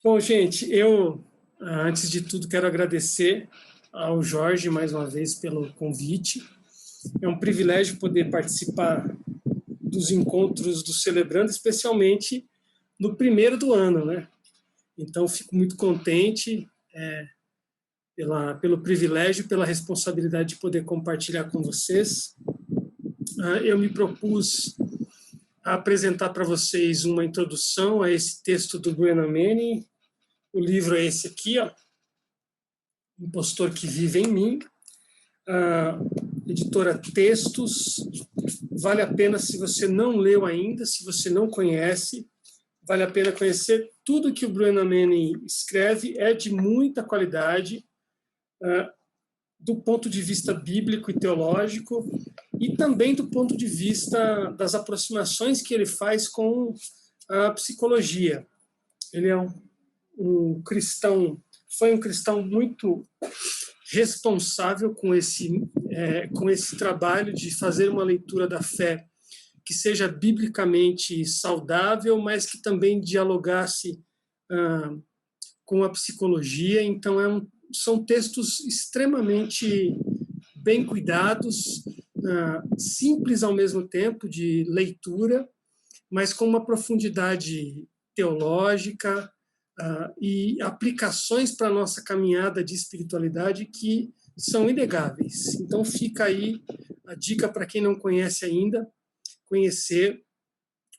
Bom, gente, antes de tudo, quero agradecer ao Jorge, mais uma vez, pelo convite. É um privilégio poder participar dos encontros do Celebrando, especialmente no primeiro do ano, né? Então, fico muito contente pelo privilégio, pela responsabilidade de poder compartilhar com vocês. Eu me propus a apresentar para vocês uma introdução a esse texto do Brennan Manning. O livro é esse aqui, ó, Impostor que Vive em Mim, a editora Textos. Vale a pena, se você não leu ainda, se você não conhece, vale a pena conhecer. Tudo que o Brennan Manning escreve é de muita qualidade, do ponto de vista bíblico e teológico, e também do ponto de vista das aproximações que ele faz com a psicologia. Ele é um cristão, foi um cristão muito responsável com esse trabalho de fazer uma leitura da fé que seja biblicamente saudável, mas que também dialogasse com a psicologia. Então, são textos extremamente bem cuidados, simples ao mesmo tempo de leitura, mas com uma profundidade teológica, e aplicações para a nossa caminhada de espiritualidade que são inegáveis. Então fica aí a dica para quem não conhece ainda, conhecer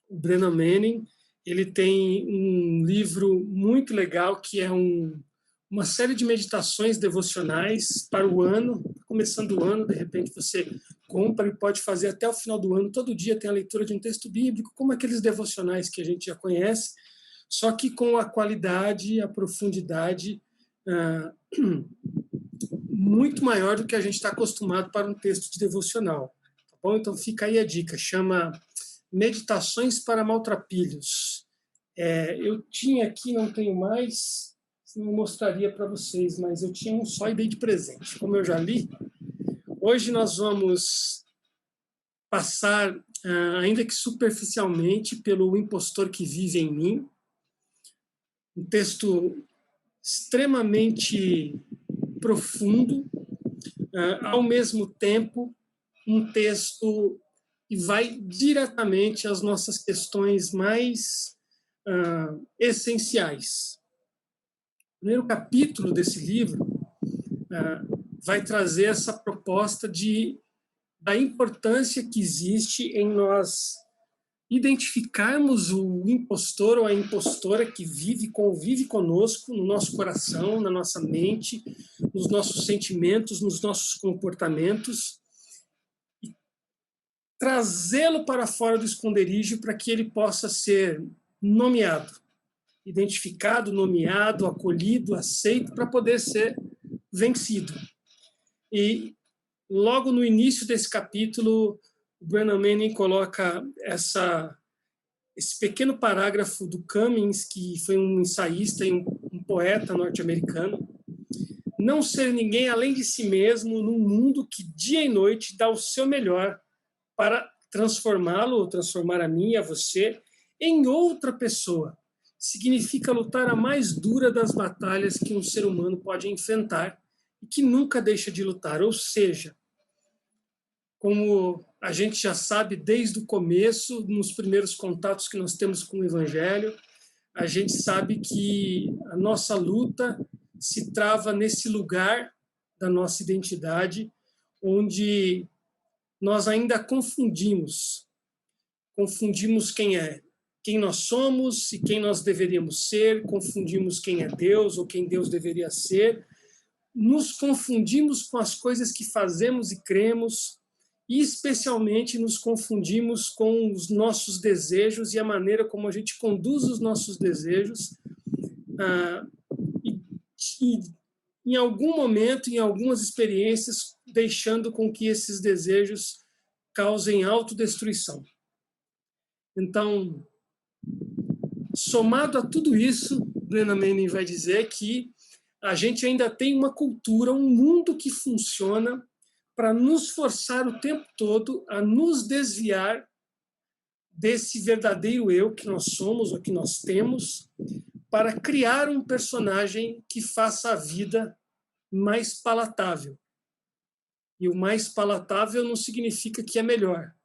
o Brennan Manning. Ele tem um livro muito legal que é uma série de meditações devocionais para o ano, começando o ano, de repente você compra e pode fazer até o final do ano. Todo dia tem a leitura de um texto bíblico, como aqueles devocionais que a gente já conhece, só que com a qualidade e a profundidade muito maior do que a gente está acostumado para um texto de devocional. Tá bom? Então fica aí a dica, chama Meditações para Maltrapilhos. Eu tinha aqui, não tenho mais, não mostraria para vocês, mas eu tinha um só e dei de presente. Como eu já li, hoje nós vamos passar, ainda que superficialmente, pelo Impostor que Vive em Mim, um texto extremamente profundo, ao mesmo tempo, um texto que vai diretamente às nossas questões mais essenciais. O primeiro capítulo desse livro vai trazer essa proposta da importância que existe em nós identificarmos o impostor ou a impostora que convive conosco no nosso coração, na nossa mente, nos nossos sentimentos, nos nossos comportamentos, e trazê-lo para fora do esconderijo para que ele possa ser nomeado, identificado, nomeado, acolhido, aceito, para poder ser vencido. E logo no início desse capítulo, o Brennan Manning coloca esse pequeno parágrafo do Cummings, que foi um ensaísta e um poeta norte-americano: não ser ninguém além de si mesmo num mundo que dia e noite dá o seu melhor para transformá-lo, ou transformar a mim e a você, em outra pessoa. Significa lutar a mais dura das batalhas que um ser humano pode enfrentar e que nunca deixa de lutar. Ou seja, como a gente já sabe desde o começo, nos primeiros contatos que nós temos com o Evangelho, a gente sabe que a nossa luta se trava nesse lugar da nossa identidade, onde nós ainda confundimos quem nós somos e quem nós deveríamos ser, confundimos quem é Deus ou quem Deus deveria ser, nos confundimos com as coisas que fazemos e cremos, e especialmente nos confundimos com os nossos desejos e a maneira como a gente conduz os nossos desejos, e em algum momento, em algumas experiências, deixando com que esses desejos causem autodestruição. Então, somado a tudo isso, Brennan Manning vai dizer que a gente ainda tem uma cultura, um mundo que funciona para nos forçar o tempo todo a nos desviar desse verdadeiro eu que nós somos, ou que nós temos, para criar um personagem que faça a vida mais palatável. E o mais palatável não significa que é melhor,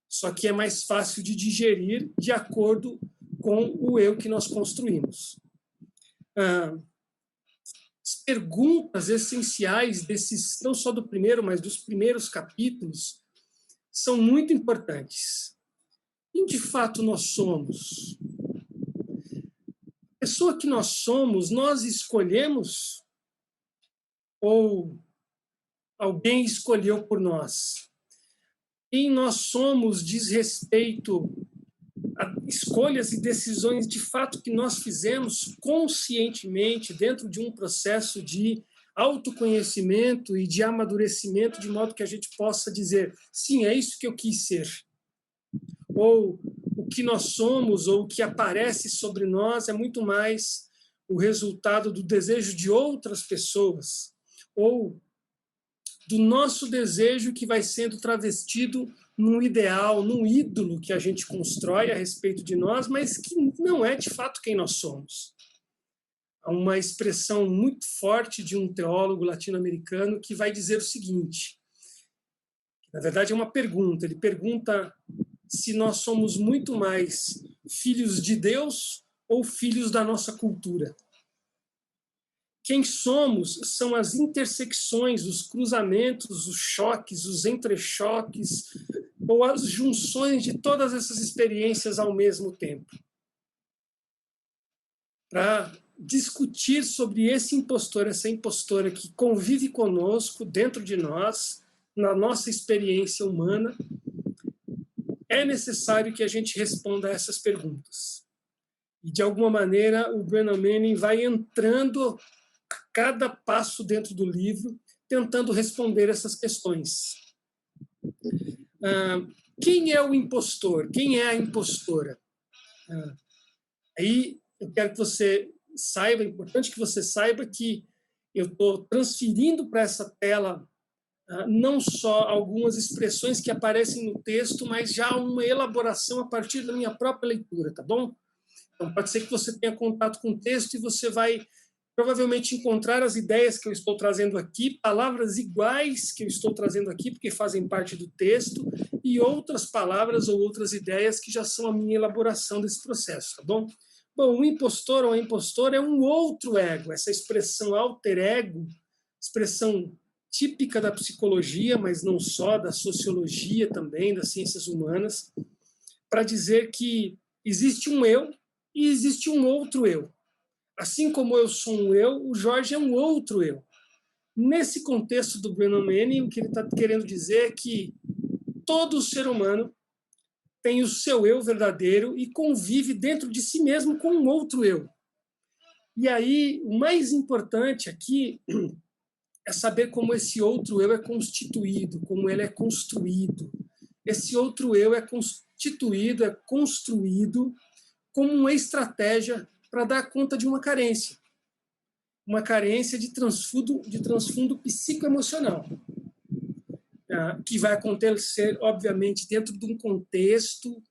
só que é mais fácil de digerir de acordo com o eu que nós construímos. As perguntas essenciais desses, não só do primeiro, mas dos primeiros capítulos, são muito importantes. Quem de fato nós somos? A pessoa que nós somos, nós escolhemos ou alguém escolheu por nós? Quem nós somos diz respeito a escolhas e decisões de fato que nós fizemos conscientemente dentro de um processo de autoconhecimento e de amadurecimento, de modo que a gente possa dizer, sim, é isso que eu quis ser. Ou o que nós somos, ou o que aparece sobre nós é muito mais o resultado do desejo de outras pessoas, ou do nosso desejo que vai sendo travestido num ideal, num ídolo que a gente constrói a respeito de nós, mas que não é de fato quem nós somos. Há uma expressão muito forte de um teólogo latino-americano que vai dizer o seguinte, na verdade é uma pergunta, ele pergunta se nós somos muito mais filhos de Deus ou filhos da nossa cultura. Quem somos são as intersecções, os cruzamentos, os choques, os entrechoques, ou as junções de todas essas experiências ao mesmo tempo. Para discutir sobre esse impostor, essa impostora que convive conosco, dentro de nós, na nossa experiência humana, é necessário que a gente responda a essas perguntas. E, de alguma maneira, o Brennan Manning vai entrando a cada passo dentro do livro, tentando responder essas questões. Quem é o impostor? Quem é a impostora? Aí eu quero que você saiba, é importante que você saiba que eu estou transferindo para essa tela não só algumas expressões que aparecem no texto, mas já uma elaboração a partir da minha própria leitura, tá bom? Então, pode ser que você tenha contato com o texto e você vai provavelmente encontrar as ideias que eu estou trazendo aqui, palavras iguais que eu estou trazendo aqui, porque fazem parte do texto, e outras palavras ou outras ideias que já são a minha elaboração desse processo, tá bom? Bom, o impostor ou a impostora é um outro ego, essa expressão alter ego, expressão típica da psicologia, mas não só, da sociologia também, das ciências humanas, para dizer que existe um eu e existe um outro eu. Assim como eu sou um eu, o Jorge é um outro eu. Nesse contexto do Brennan Manning, o que ele está querendo dizer é que todo ser humano tem o seu eu verdadeiro e convive dentro de si mesmo com um outro eu. E aí, o mais importante aqui é saber como esse outro eu é constituído, como ele é construído. Esse outro eu é constituído, é construído como uma estratégia para dar conta de uma carência de transfundo psicoemocional, que vai acontecer, obviamente, dentro de um contexto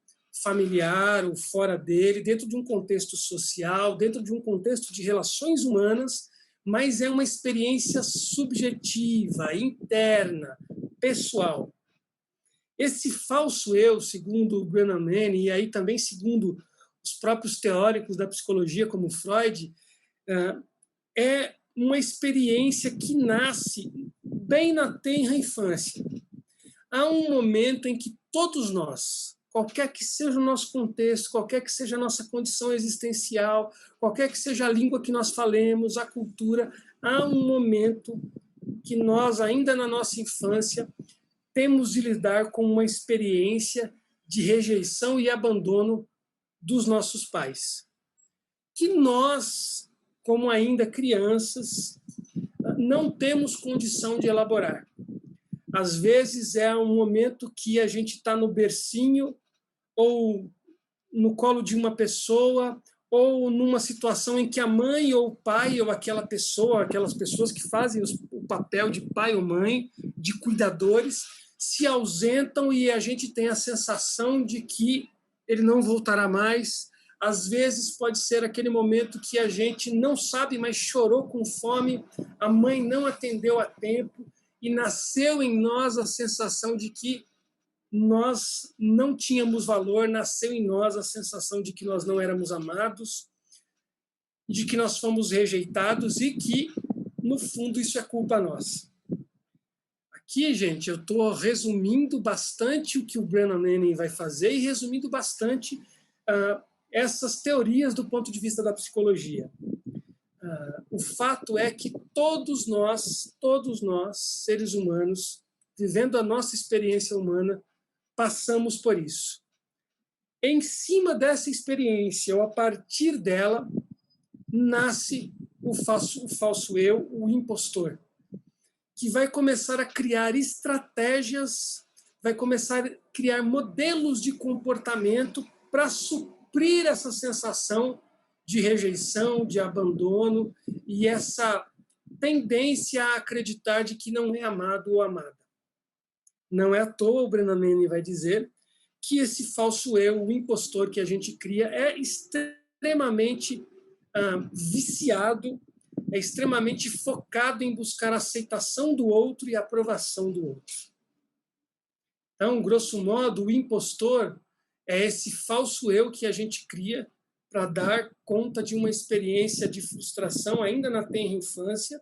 familiar ou fora dele, dentro de um contexto social, dentro de um contexto de relações humanas, mas é uma experiência subjetiva, interna, pessoal. Esse falso eu, segundo o Brennan Manning, e aí também segundo os próprios teóricos da psicologia, como Freud, é uma experiência que nasce bem na tenra infância. Há um momento em que todos nós, qualquer que seja o nosso contexto, qualquer que seja a nossa condição existencial, qualquer que seja a língua que nós falemos, a cultura, há um momento que nós, ainda na nossa infância, temos de lidar com uma experiência de rejeição e abandono dos nossos pais. Que nós, como ainda crianças, não temos condição de elaborar. Às vezes é um momento que a gente está no bercinho ou no colo de uma pessoa ou numa situação em que a mãe ou o pai ou aquela pessoa, aquelas pessoas que fazem o papel de pai ou mãe, de cuidadores, se ausentam e a gente tem a sensação de que ele não voltará mais, Às vezes pode ser aquele momento que a gente não sabe, mas chorou com fome, a mãe não atendeu a tempo e nasceu em nós a sensação de que nós não tínhamos valor, nasceu em nós a sensação de que nós não éramos amados, de que nós fomos rejeitados e que, no fundo, isso é culpa nossa. Aqui, gente, eu estou resumindo bastante o que o Brennan Manning vai fazer e resumindo bastante essas teorias do ponto de vista da psicologia. O fato é que todos nós, seres humanos, vivendo a nossa experiência humana, passamos por isso. Em cima dessa experiência, ou a partir dela, nasce o falso eu, o impostor, que vai começar a criar estratégias, vai começar a criar modelos de comportamento para suprir essa sensação de rejeição, de abandono e essa tendência a acreditar de que não é amado ou amada. Não é à toa, o Brennan Manning vai dizer que esse falso eu, o impostor que a gente cria, é extremamente viciado, é extremamente focado em buscar a aceitação do outro e a aprovação do outro. Então, grosso modo, o impostor é esse falso eu que a gente cria para dar conta de uma experiência de frustração ainda na tenra infância,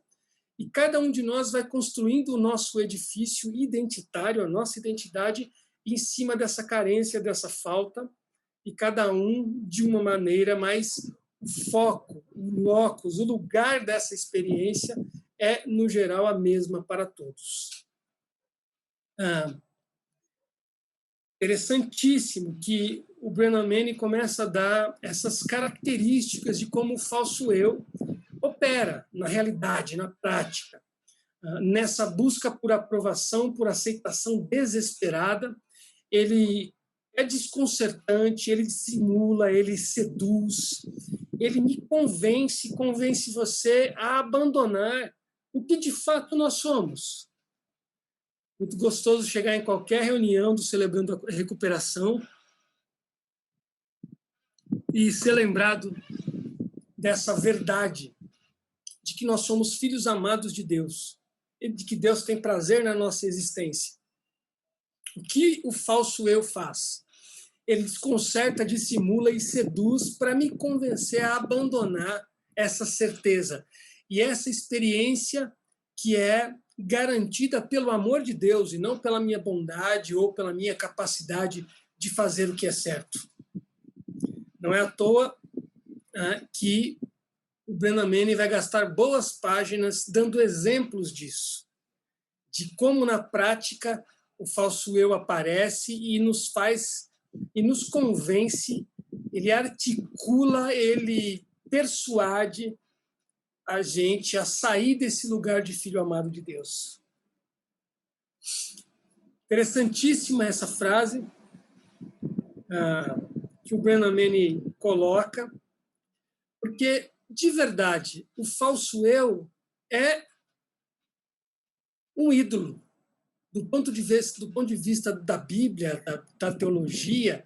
e cada um de nós vai construindo o nosso edifício identitário, a nossa identidade, em cima dessa carência, dessa falta, e cada um de uma maneira, mas o foco, o locus, o lugar dessa experiência é, no geral, a mesma para todos. Interessantíssimo que o Brennan Manning começa a dar essas características de como o falso eu opera na realidade, na prática, nessa busca por aprovação, por aceitação desesperada. Ele é desconcertante, ele dissimula, ele seduz, ele me convence você a abandonar o que de fato nós somos. Muito gostoso chegar em qualquer reunião do Celebrando a Recuperação e ser lembrado dessa verdade de que nós somos filhos amados de Deus e de que Deus tem prazer na nossa existência. O que o falso eu faz? Ele desconcerta, dissimula e seduz para me convencer a abandonar essa certeza e essa experiência que é garantida pelo amor de Deus e não pela minha bondade ou pela minha capacidade de fazer o que é certo. Não é à toa que o Brennan Manning vai gastar boas páginas dando exemplos disso, de como na prática o falso eu aparece e nos faz e nos convence, ele articula, ele persuade a gente a sair desse lugar de filho amado de Deus. Interessantíssima essa frase que o Brennan Manning coloca, porque, de verdade, o falso eu é um ídolo. Do ponto de vista da Bíblia, da teologia,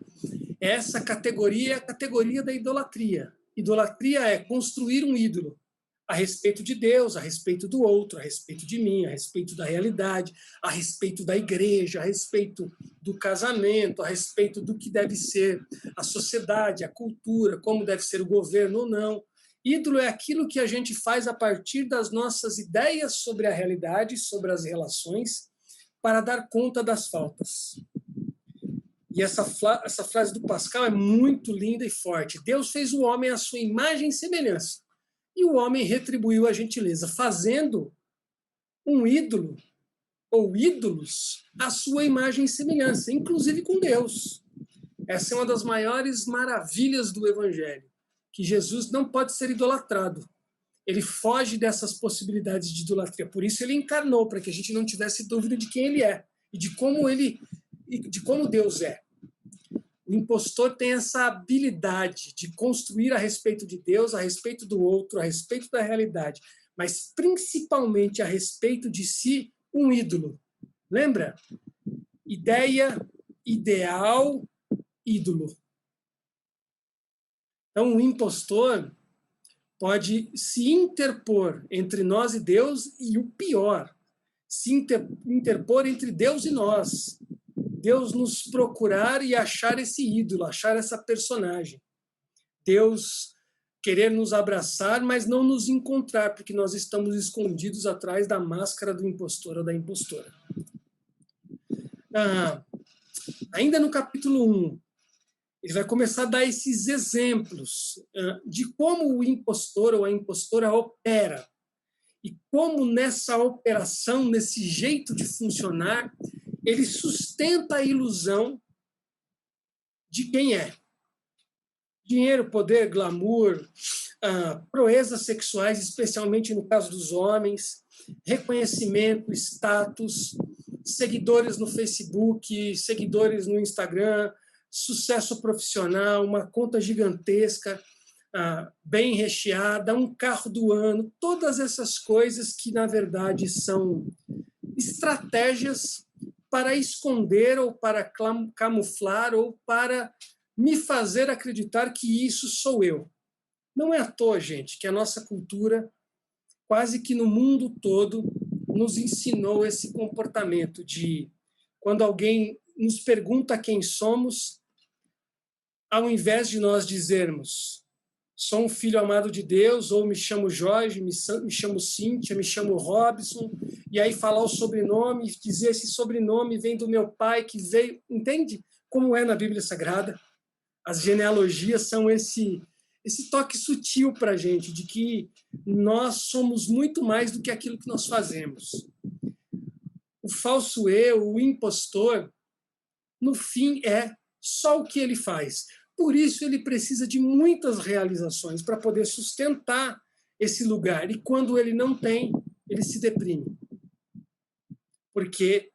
essa categoria é a categoria da idolatria. Idolatria é construir um ídolo a respeito de Deus, a respeito do outro, a respeito de mim, a respeito da realidade, a respeito da igreja, a respeito do casamento, a respeito do que deve ser a sociedade, a cultura, como deve ser o governo ou não. Ídolo é aquilo que a gente faz a partir das nossas ideias sobre a realidade, sobre as relações, para dar conta das faltas. E essa frase do Pascal é muito linda e forte. Deus fez o homem à sua imagem e semelhança. E o homem retribuiu a gentileza, fazendo um ídolo, ou ídolos, à sua imagem e semelhança, inclusive com Deus. Essa é uma das maiores maravilhas do Evangelho, que Jesus não pode ser idolatrado. Ele foge dessas possibilidades de idolatria. Por isso ele encarnou, para que a gente não tivesse dúvida de quem ele é e de como Deus é. O impostor tem essa habilidade de construir a respeito de Deus, a respeito do outro, a respeito da realidade, mas principalmente a respeito de si, um ídolo. Lembra? Ideia, ideal, ídolo. Então, o impostor pode se interpor entre nós e Deus e, o pior, se interpor entre Deus e nós. Deus nos procurar e achar esse ídolo, achar essa personagem. Deus querer nos abraçar, mas não nos encontrar, porque nós estamos escondidos atrás da máscara do impostor ou da impostora. Ainda no capítulo 1, ele vai começar a dar esses exemplos de como o impostor ou a impostora opera e como nessa operação, nesse jeito de funcionar, ele sustenta a ilusão de quem é. Dinheiro, poder, glamour, proezas sexuais, especialmente no caso dos homens, reconhecimento, status, seguidores no Facebook, seguidores no Instagram, sucesso profissional, uma conta gigantesca, bem recheada, um carro do ano, todas essas coisas que, na verdade, são estratégias para esconder ou para camuflar ou para me fazer acreditar que isso sou eu. Não é à toa, gente, que a nossa cultura, quase que no mundo todo, nos ensinou esse comportamento de, quando alguém nos pergunta quem somos, ao invés de nós dizermos sou um filho amado de Deus, ou me chamo Jorge, me chamo Cíntia, me chamo Robson, e aí falar o sobrenome, dizer esse sobrenome vem do meu pai que veio, entende? Como é na Bíblia Sagrada. As genealogias são esse toque sutil para a gente, de que nós somos muito mais do que aquilo que nós fazemos. O falso eu, o impostor, no fim é só o que ele faz. Por isso ele precisa de muitas realizações para poder sustentar esse lugar. E quando ele não tem, ele se deprime. Porque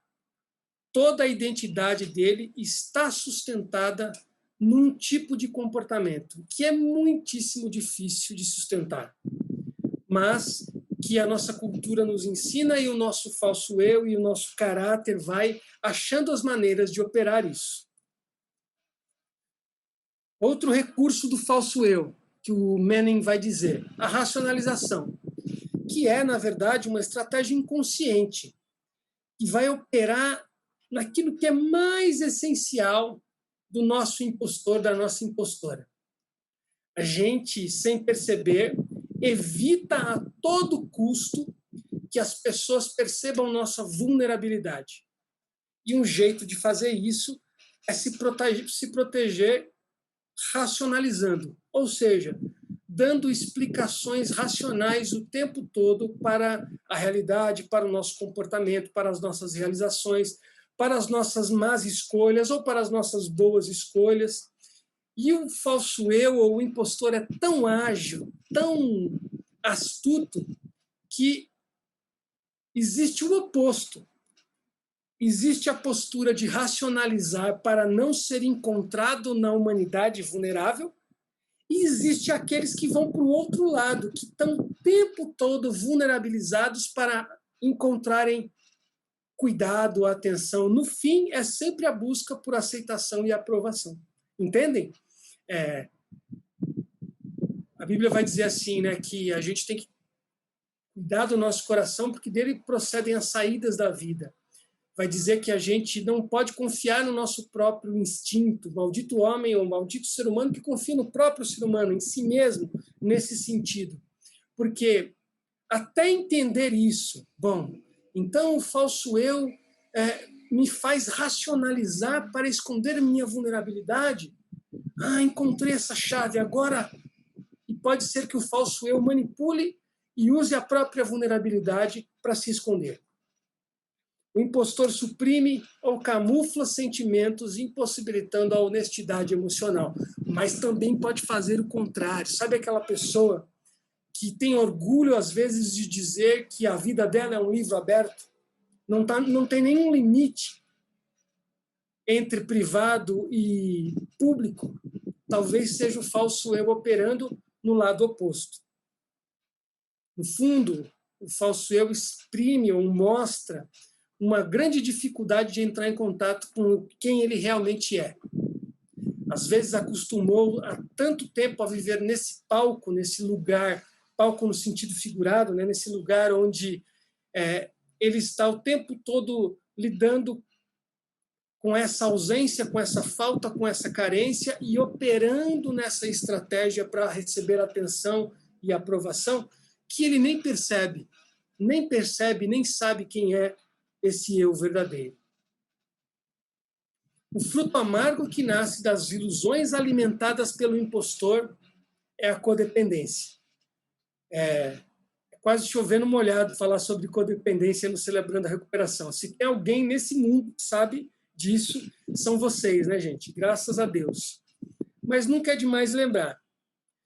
toda a identidade dele está sustentada num tipo de comportamento que é muitíssimo difícil de sustentar, mas que a nossa cultura nos ensina e o nosso falso eu e o nosso caráter vai achando as maneiras de operar isso. Outro recurso do falso eu, que o Manning vai dizer, a racionalização, que é, na verdade, uma estratégia inconsciente, que vai operar naquilo que é mais essencial do nosso impostor, da nossa impostora. A gente, sem perceber, evita a todo custo que as pessoas percebam nossa vulnerabilidade. E um jeito de fazer isso é se proteger racionalizando, ou seja, dando explicações racionais o tempo todo para a realidade, para o nosso comportamento, para as nossas realizações, para as nossas más escolhas ou para as nossas boas escolhas. E o falso eu ou o impostor é tão ágil, tão astuto, que existe o oposto. Existe a postura de racionalizar para não ser encontrado na humanidade vulnerável, e existe aqueles que vão para o outro lado, que estão o tempo todo vulnerabilizados para encontrarem cuidado, atenção. No fim, é sempre a busca por aceitação e aprovação. Entendem? A Bíblia vai dizer assim, né, que a gente tem que cuidar do nosso coração, porque dele procedem as saídas da vida. Vai dizer que a gente não pode confiar no nosso próprio instinto, maldito homem ou maldito ser humano que confia no próprio ser humano, em si mesmo, nesse sentido. Porque até entender isso, bom, então o falso eu me faz racionalizar para esconder minha vulnerabilidade. Encontrei essa chave agora. E pode ser que o falso eu manipule e use a própria vulnerabilidade para se esconder. O impostor suprime ou camufla sentimentos, impossibilitando a honestidade emocional. Mas também pode fazer o contrário. Sabe aquela pessoa que tem orgulho, às vezes, de dizer que a vida dela é um livro aberto? Não tem nenhum limite entre privado e público? Talvez seja o falso eu operando no lado oposto. No fundo, o falso eu exprime ou mostra uma grande dificuldade de entrar em contato com quem ele realmente é. às vezes acostumou há tanto tempo a viver nesse palco, nesse lugar, palco no sentido figurado, né? Nesse lugar onde ele está o tempo todo lidando com essa ausência, com essa falta, com essa carência e operando nessa estratégia para receber atenção e aprovação, que ele nem percebe, nem sabe quem é esse eu verdadeiro. O fruto amargo que nasce das ilusões alimentadas pelo impostor é a codependência. É quase chovendo molhado falar sobre codependência no Celebrando a Recuperação. Se tem alguém nesse mundo que sabe disso, são vocês, né, gente? Graças a Deus. Mas nunca é demais lembrar.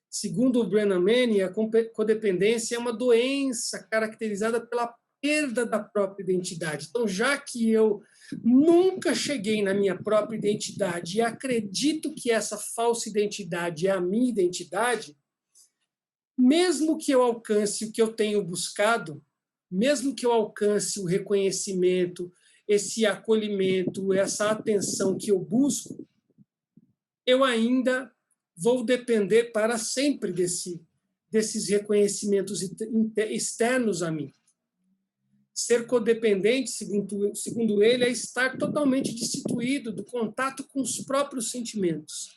Segundo o Brennan Manning, a codependência é uma doença caracterizada pela perda da própria identidade. Então, já que eu nunca cheguei na minha própria identidade e acredito que essa falsa identidade é a minha identidade, mesmo que eu alcance o que eu tenho buscado, mesmo que eu alcance o reconhecimento, esse acolhimento, essa atenção que eu busco, eu ainda vou depender para sempre desses reconhecimentos externos a mim. Ser codependente, segundo ele, é estar totalmente destituído do contato com os próprios sentimentos.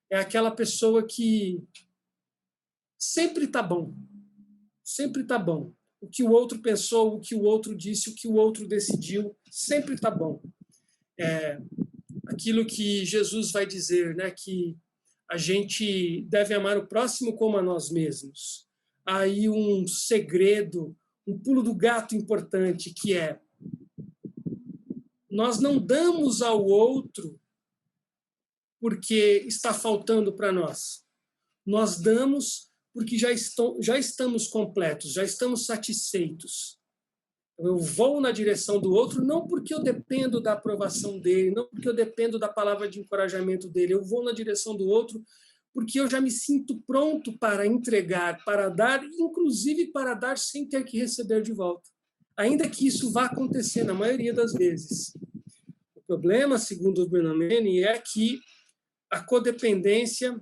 É aquela pessoa que sempre está bom, sempre está bom. O que o outro pensou, o que o outro disse, o que o outro decidiu, sempre está bom. Aquilo que Jesus vai dizer, né, que a gente deve amar o próximo como a nós mesmos. Aí um segredo, um pulo do gato importante, que é: nós não damos ao outro porque está faltando para nós. Nós damos porque já estamos completos, já estamos satisfeitos. Eu vou na direção do outro não porque eu dependo da aprovação dele, não porque eu dependo da palavra de encorajamento dele. Eu vou na direção do outro porque eu já me sinto pronto para entregar, para dar, inclusive para dar sem ter que receber de volta. Ainda que isso vá acontecer na maioria das vezes. O problema, segundo o Brennan Manning, é que a codependência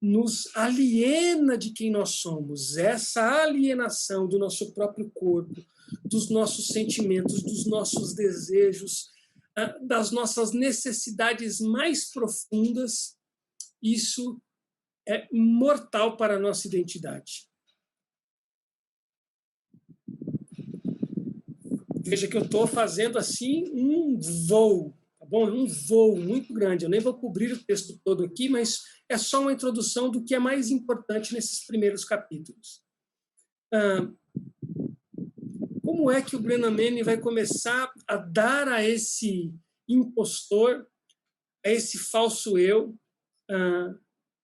nos aliena de quem nós somos. Essa alienação do nosso próprio corpo, dos nossos sentimentos, dos nossos desejos, das nossas necessidades mais profundas, isso é mortal para a nossa identidade. Veja que eu estou fazendo assim um voo, tá bom? Um voo muito grande. Eu nem vou cobrir o texto todo aqui, mas é só uma introdução do que é mais importante nesses primeiros capítulos. Como é que o Brennan Manning vai começar a dar a esse impostor, a esse falso eu,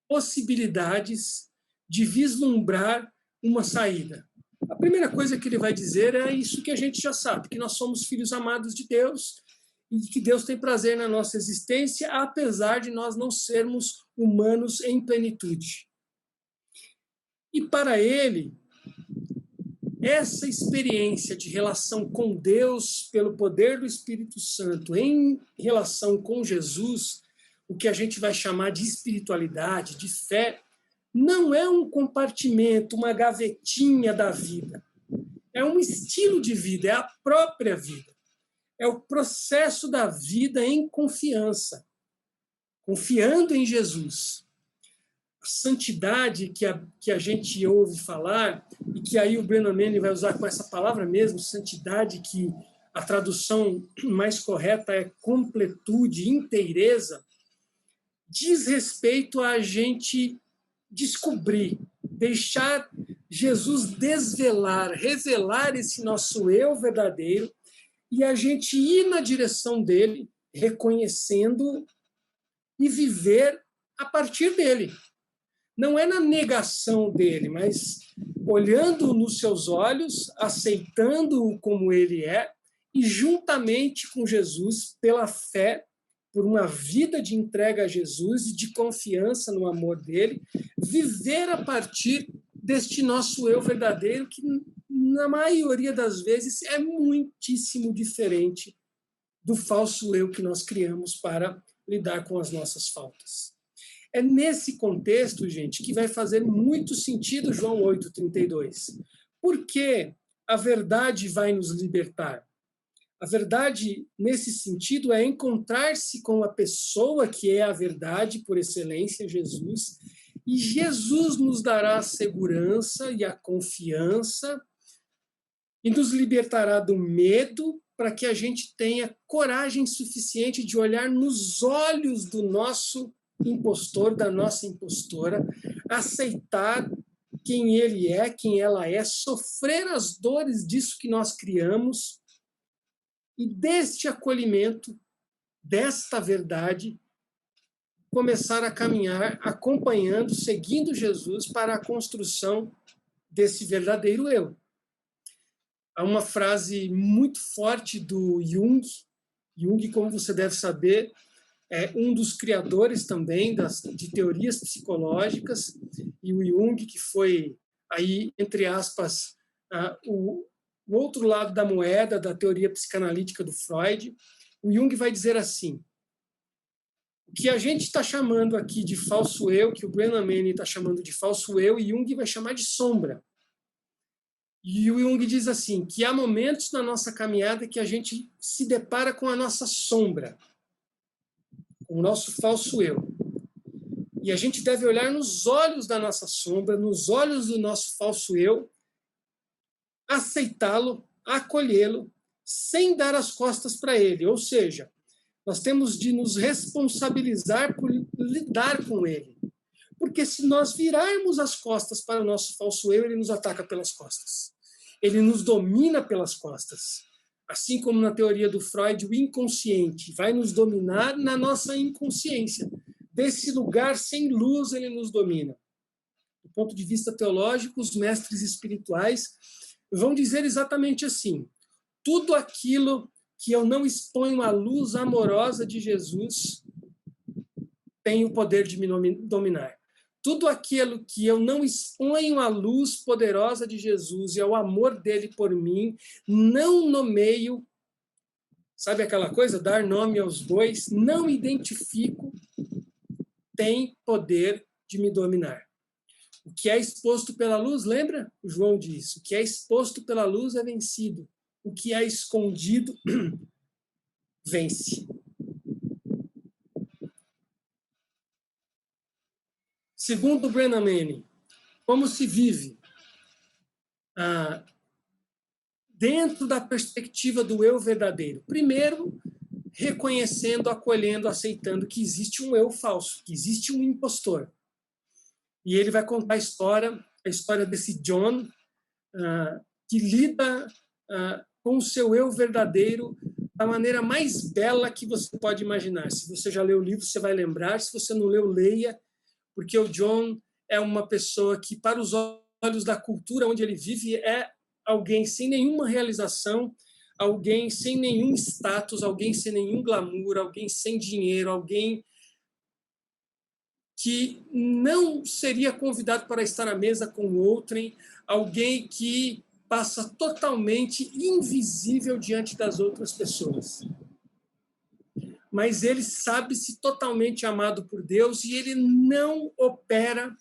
possibilidades de vislumbrar uma saída? A primeira coisa que ele vai dizer é isso que a gente já sabe, que nós somos filhos amados de Deus e que Deus tem prazer na nossa existência, apesar de nós não sermos humanos em plenitude. E para ele, essa experiência de relação com Deus pelo poder do Espírito Santo em relação com Jesus, o que a gente vai chamar de espiritualidade, de fé, não é um compartimento, uma gavetinha da vida. É um estilo de vida, é a própria vida. É o processo da vida em confiança, confiando em Jesus. A santidade que a gente ouve falar, e que aí o Brennan Manning vai usar com essa palavra mesmo, santidade, que a tradução mais correta é completude, inteireza, diz respeito a gente descobrir, deixar Jesus desvelar, revelar esse nosso eu verdadeiro e a gente ir na direção dele, reconhecendo e viver a partir dele. Não é na negação dele, mas olhando nos seus olhos, aceitando-o como ele é e juntamente com Jesus, pela fé, por uma vida de entrega a Jesus e de confiança no amor dele, viver a partir deste nosso eu verdadeiro, que na maioria das vezes é muitíssimo diferente do falso eu que nós criamos para lidar com as nossas faltas. É nesse contexto, gente, que vai fazer muito sentido João 8,32. Por que a verdade vai nos libertar? A verdade, nesse sentido, é encontrar-se com a pessoa que é a verdade por excelência, Jesus, e Jesus nos dará a segurança e a confiança e nos libertará do medo para que a gente tenha coragem suficiente de olhar nos olhos do nosso impostor, da nossa impostora, aceitar quem ele é, quem ela é, sofrer as dores disso que nós criamos e deste acolhimento, desta verdade, começar a caminhar acompanhando, seguindo Jesus para a construção desse verdadeiro eu. Há uma frase muito forte do Jung. Jung, como você deve saber, é um dos criadores também de teorias psicológicas, e o Jung, que foi, aí, entre aspas, o outro lado da moeda da teoria psicanalítica do Freud, o Jung vai dizer assim: o que a gente está chamando aqui de falso eu, que o Brennan Manning está chamando de falso eu, e Jung vai chamar de sombra. E o Jung diz assim, que há momentos na nossa caminhada que a gente se depara com a nossa sombra, com o nosso falso eu. E a gente deve olhar nos olhos da nossa sombra, nos olhos do nosso falso eu, aceitá-lo, acolhê-lo, sem dar as costas para ele. Ou seja, nós temos de nos responsabilizar por lidar com ele. Porque se nós virarmos as costas para o nosso falso eu, ele nos ataca pelas costas. Ele nos domina pelas costas. Assim como na teoria do Freud, o inconsciente vai nos dominar na nossa inconsciência. Desse lugar sem luz, ele nos domina. Do ponto de vista teológico, os mestres espirituais vão dizer exatamente assim: tudo aquilo que eu não exponho à luz amorosa de Jesus tem o poder de me dominar. Tudo aquilo que eu não exponho à luz poderosa de Jesus e ao amor dele por mim, não nomeio, sabe aquela coisa, dar nome aos bois, não identifico, tem poder de me dominar. O que é exposto pela luz, lembra? O João diz, o que é exposto pela luz é vencido. O que é escondido vence. Segundo Brennan Manning, como se vive dentro da perspectiva do eu verdadeiro? Primeiro, reconhecendo, acolhendo, aceitando que existe um eu falso, que existe um impostor. E ele vai contar a história desse John, que lida com o seu eu verdadeiro da maneira mais bela que você pode imaginar. Se você já leu o livro, você vai lembrar. Se você não leu, leia, porque o John é uma pessoa que, para os olhos da cultura onde ele vive, é alguém sem nenhuma realização, alguém sem nenhum status, alguém sem nenhum glamour, alguém sem dinheiro, alguém que não seria convidado para estar à mesa com outrem, alguém que passa totalmente invisível diante das outras pessoas. Mas ele sabe-se totalmente amado por Deus e ele não opera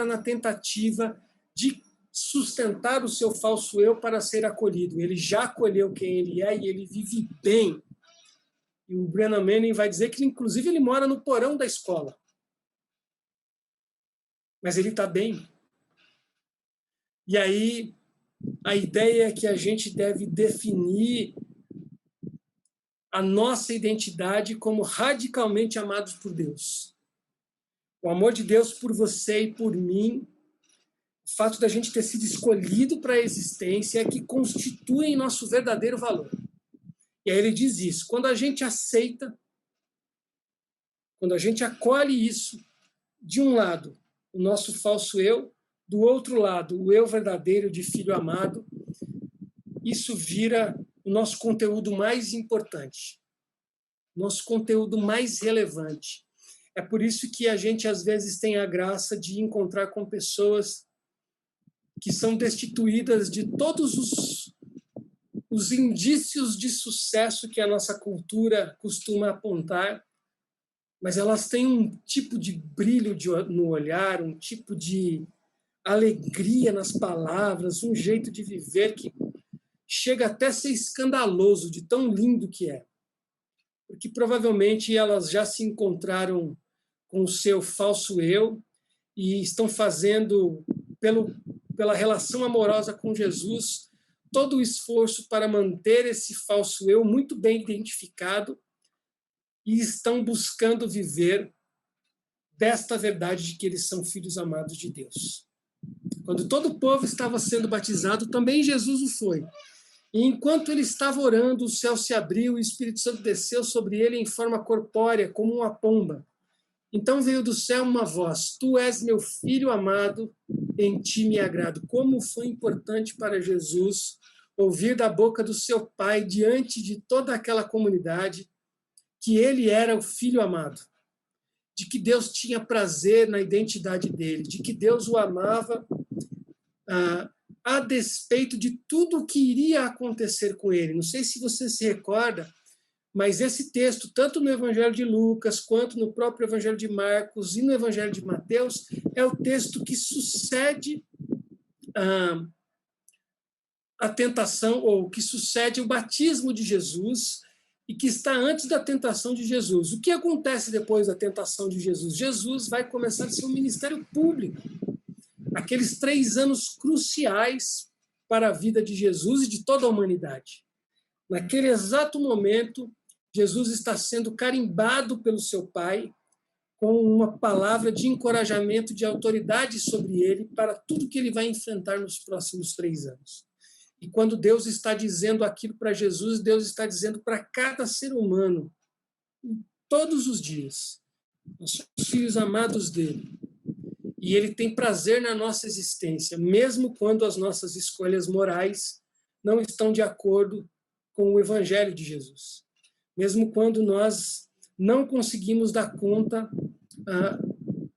na tentativa de sustentar o seu falso eu para ser acolhido. Ele já acolheu quem ele é e ele vive bem. E o Brennan Manning vai dizer que, inclusive, ele mora no porão da escola. Mas ele está bem. E aí, a ideia é que a gente deve definir a nossa identidade como radicalmente amados por Deus. O amor de Deus por você e por mim, o fato da gente ter sido escolhido para a existência é que constitui nosso verdadeiro valor. E aí ele diz isso, quando a gente aceita, quando a gente acolhe isso, de um lado, o nosso falso eu, do outro lado, o eu verdadeiro de filho amado, isso vira o nosso conteúdo mais importante, nosso conteúdo mais relevante. É por isso que a gente, às vezes, tem a graça de encontrar com pessoas que são destituídas de todos os os indícios de sucesso que a nossa cultura costuma apontar, mas elas têm um tipo de brilho no olhar, um tipo de alegria nas palavras, um jeito de viver que chega até a ser escandaloso de tão lindo que é. Porque provavelmente elas já se encontraram com o seu falso eu e estão fazendo, pela relação amorosa com Jesus, todo o esforço para manter esse falso eu muito bem identificado e estão buscando viver desta verdade de que eles são filhos amados de Deus. Quando todo o povo estava sendo batizado, também Jesus o foi. E enquanto ele estava orando, o céu se abriu e o Espírito Santo desceu sobre ele em forma corpórea, como uma pomba. Então veio do céu uma voz: Tu és meu filho amado, em ti me agrado. Como foi importante para Jesus ouvir da boca do seu pai, diante de toda aquela comunidade, que ele era o filho amado, de que Deus tinha prazer na identidade dele, de que Deus o amava a despeito de tudo o que iria acontecer com ele. Não sei se você se recorda, mas esse texto, tanto no Evangelho de Lucas, quanto no próprio Evangelho de Marcos e no Evangelho de Mateus, é o texto que sucede a tentação, ou que sucede o batismo de Jesus, e que está antes da tentação de Jesus. O que acontece depois da tentação de Jesus? Jesus vai começar seu ministério público. Aqueles 3 anos cruciais para a vida de Jesus e de toda a humanidade. Naquele exato momento, Jesus está sendo carimbado pelo seu Pai com uma palavra de encorajamento, de autoridade sobre ele para tudo que ele vai enfrentar nos próximos 3 anos. E quando Deus está dizendo aquilo para Jesus, Deus está dizendo para cada ser humano, todos os dias, nós somos filhos amados dele. E ele tem prazer na nossa existência, mesmo quando as nossas escolhas morais não estão de acordo com o Evangelho de Jesus. Mesmo quando nós não conseguimos dar conta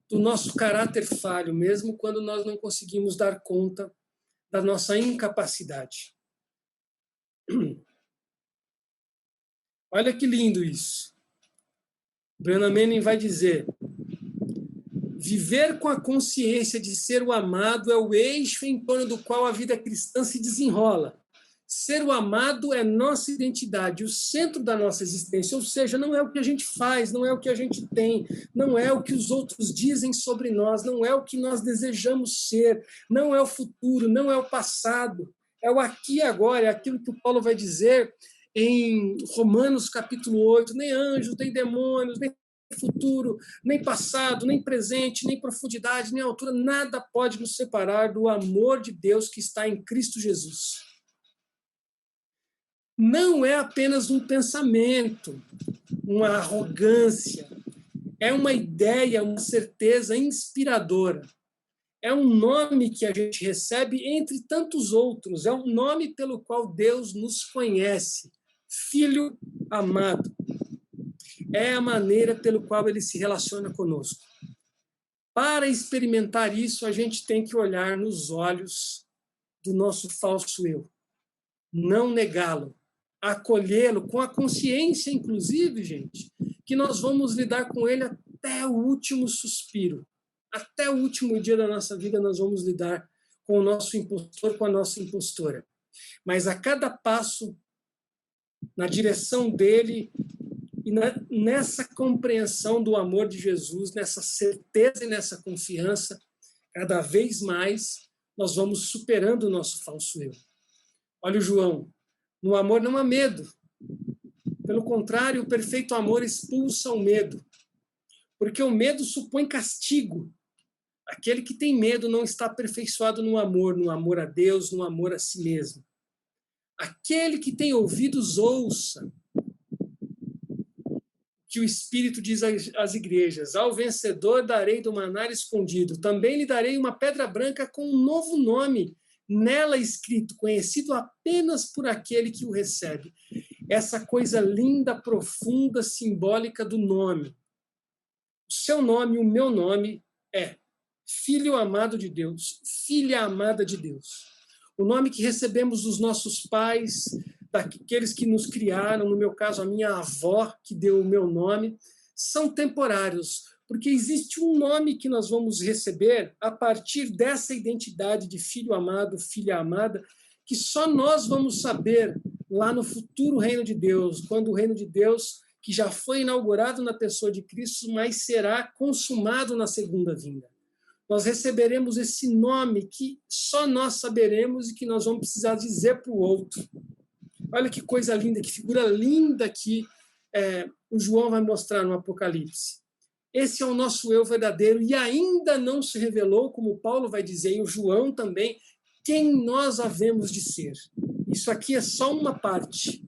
do nosso caráter falho, mesmo quando nós não conseguimos dar conta da nossa incapacidade. Olha que lindo isso. Brennan Manning vai dizer: viver com a consciência de ser o amado é o eixo em torno do qual a vida cristã se desenrola. Ser o amado é nossa identidade, o centro da nossa existência, ou seja, não é o que a gente faz, não é o que a gente tem, não é o que os outros dizem sobre nós, não é o que nós desejamos ser, não é o futuro, não é o passado, é o aqui e agora, é aquilo que o Paulo vai dizer em Romanos capítulo 8, nem anjos, nem demônios, nem futuro, nem passado, nem presente, nem profundidade, nem altura, nada pode nos separar do amor de Deus que está em Cristo Jesus. Não é apenas um pensamento, uma arrogância, é uma ideia, uma certeza inspiradora. É um nome que a gente recebe entre tantos outros, é um nome pelo qual Deus nos conhece, Filho amado. É a maneira pelo qual ele se relaciona conosco. Para experimentar isso, a gente tem que olhar nos olhos do nosso falso eu, não negá-lo, acolhê-lo com a consciência, inclusive, gente, que nós vamos lidar com ele até o último suspiro, até o último dia da nossa vida nós vamos lidar com o nosso impostor, com a nossa impostora. Mas a cada passo na direção dele e nessa compreensão do amor de Jesus, nessa certeza e nessa confiança, cada vez mais nós vamos superando o nosso falso eu. Olha o João, no amor não há medo. Pelo contrário, o perfeito amor expulsa o medo, porque o medo supõe castigo. Aquele que tem medo não está aperfeiçoado no amor a Deus, no amor a si mesmo. Aquele que tem ouvidos, ouça que o Espírito diz às igrejas: ao vencedor darei do maná escondido, também lhe darei uma pedra branca com um novo nome, nela escrito, conhecido apenas por aquele que o recebe. Essa coisa linda, profunda, simbólica do nome. O seu nome, o meu nome é Filho amado de Deus, Filha amada de Deus. O nome que recebemos dos nossos pais, daqueles que nos criaram, no meu caso, a minha avó, que deu o meu nome, são temporários, porque existe um nome que nós vamos receber a partir dessa identidade de filho amado, filha amada, que só nós vamos saber lá no futuro reino de Deus, quando o reino de Deus, que já foi inaugurado na pessoa de Cristo, mas será consumado na segunda vinda. Nós receberemos esse nome que só nós saberemos e que nós vamos precisar dizer para o outro. Olha que coisa linda, que figura linda que o João vai mostrar no Apocalipse. Esse é o nosso eu verdadeiro e ainda não se revelou, como Paulo vai dizer, e o João também, quem nós havemos de ser. Isso aqui é só uma parte.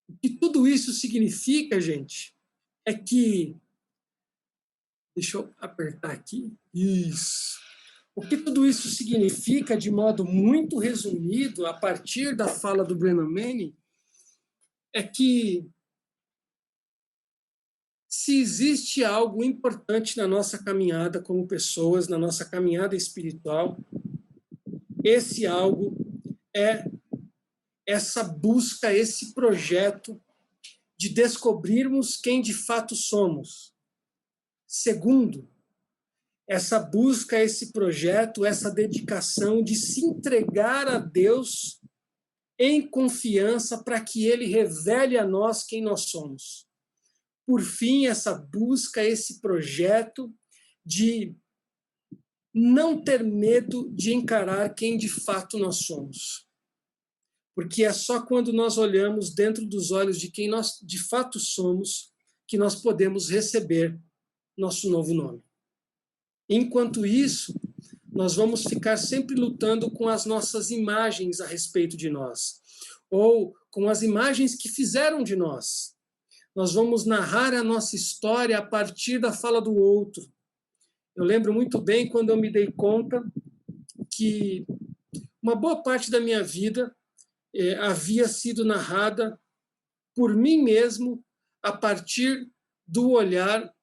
O que tudo isso significa, gente, é que... Deixa eu apertar aqui. Isso. O que tudo isso significa, de modo muito resumido, a partir da fala do Brennan Manning, é que se existe algo importante na nossa caminhada como pessoas, na nossa caminhada espiritual, esse algo é essa busca, esse projeto de descobrirmos quem de fato somos. Segundo, essa busca, esse projeto, essa dedicação de se entregar a Deus em confiança para que Ele revele a nós quem nós somos. Por fim, essa busca, esse projeto de não ter medo de encarar quem de fato nós somos. Porque é só quando nós olhamos dentro dos olhos de quem nós de fato somos que nós podemos receber nosso novo nome. Enquanto isso, nós vamos ficar sempre lutando com as nossas imagens a respeito de nós, ou com as imagens que fizeram de nós. Nós vamos narrar a nossa história a partir da fala do outro. Eu lembro muito bem quando eu me dei conta que uma boa parte da minha vida havia sido narrada por mim mesmo a partir do olhar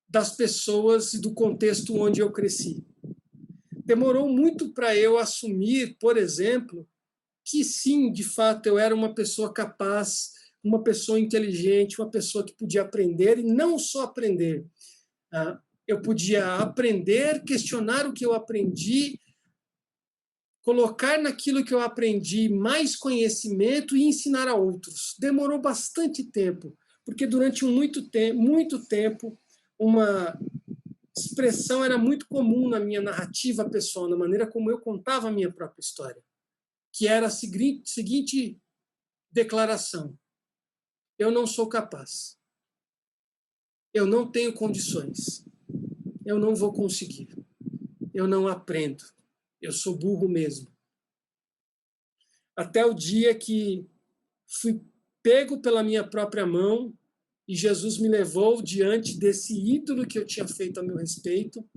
das pessoas e do contexto onde eu cresci. Demorou muito para eu assumir, por exemplo, que sim, de fato, eu era uma pessoa capaz, uma pessoa inteligente, uma pessoa que podia aprender, e não só aprender. Eu podia aprender, questionar o que eu aprendi, colocar naquilo que eu aprendi mais conhecimento e ensinar a outros. Demorou bastante tempo, porque durante muito tempo, uma expressão era muito comum na minha narrativa pessoal, na maneira como eu contava a minha própria história, que era a seguinte declaração: eu não sou capaz, eu não tenho condições, eu não vou conseguir, eu não aprendo, eu sou burro mesmo. Até o dia que fui pego pela minha própria mão e Jesus me levou diante desse ídolo que eu tinha feito a meu respeito,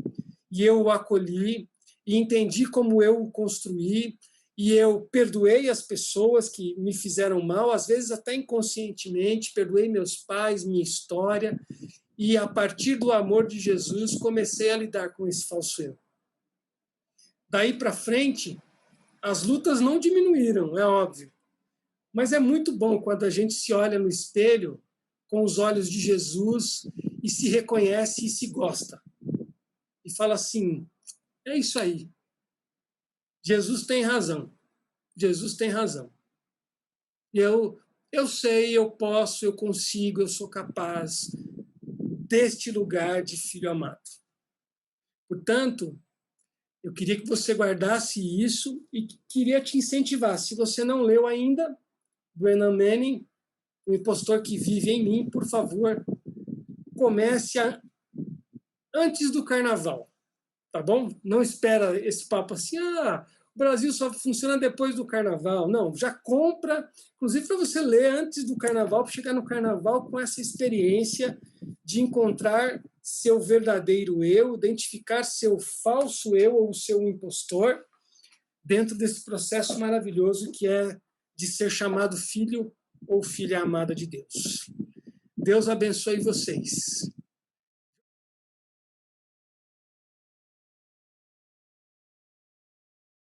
e eu o acolhi, e entendi como eu o construí, e eu perdoei as pessoas que me fizeram mal, às vezes até inconscientemente, perdoei meus pais, minha história, e a partir do amor de Jesus comecei a lidar com esse falso eu. Daí para frente, as lutas não diminuíram, é óbvio, mas é muito bom quando a gente se olha no espelho com os olhos de Jesus e se reconhece e se gosta. E fala assim, é isso aí. Jesus tem razão. Jesus tem razão. Eu sei, eu posso, eu consigo, eu sou capaz deste lugar de filho amado. Portanto, eu queria que você guardasse isso e queria te incentivar. Se você não leu ainda, Brennan Manning, O Impostor que Vive em Mim, por favor, comece antes do carnaval, tá bom? Não espera esse papo assim, o Brasil só funciona depois do carnaval. Não, já compra, inclusive para você ler antes do carnaval, para chegar no carnaval com essa experiência de encontrar seu verdadeiro eu, identificar seu falso eu ou seu impostor dentro desse processo maravilhoso que é de ser chamado filho ou filha amada de Deus. Deus abençoe vocês.